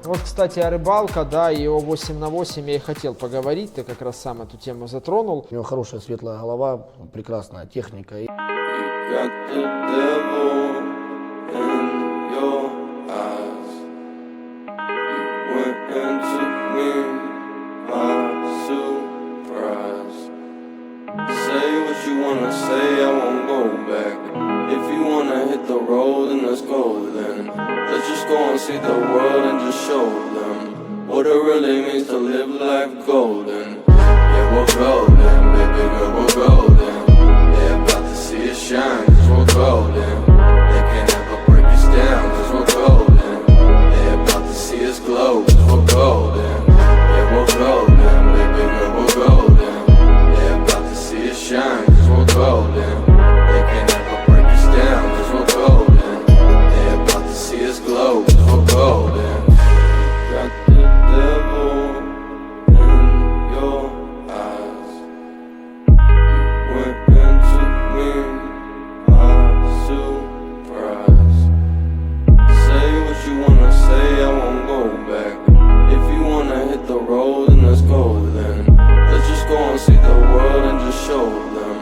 Вот, кстати, о рыбалка, да, и о 8 на 8 я и хотел поговорить, ты как раз сам эту тему затронул. У него хорошая светлая голова, прекрасная техника. Got the devil in your eyes. You went and took me by surprise. Say what you wanna say, I won't go back. If you wanna hit the road, then let's go then. Let's just go and see the world and just show them what it really means to live life golden. Yeah, we're golden, baby girl, we're golden. They're about to see us shine, cause we're golden. They can't ever break us down, cause we're golden. They're about to see us glow, cause we're golden. Yeah, we're golden, baby girl, we're golden. They're about to see us shine, cause we're golden. They can't ever break us down, cause we're golden. They're about to see us glow, cause we're golden. Got the devil in your eyes. You went and took me by surprise. Say what you wanna say, I won't go back. If you wanna hit the road, then let's go then. Let's just go and see the world and just show them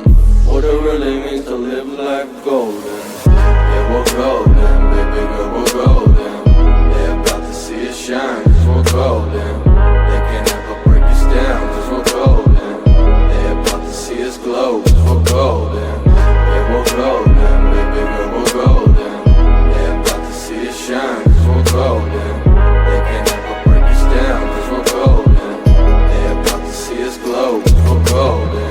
what it really means to live life golden. Yeah, we're golden, baby girl, we're golden. They're about to see us shine, cause we're golden. They can't ever break us down, cause we're golden. They're about to see us glow, cause we're golden. Yeah, we're golden, baby girl, we're golden. They're about to see us shine, cause we're golden. They can't ever break us down, cause we're golden. They're about to see us glow, cause we're golden.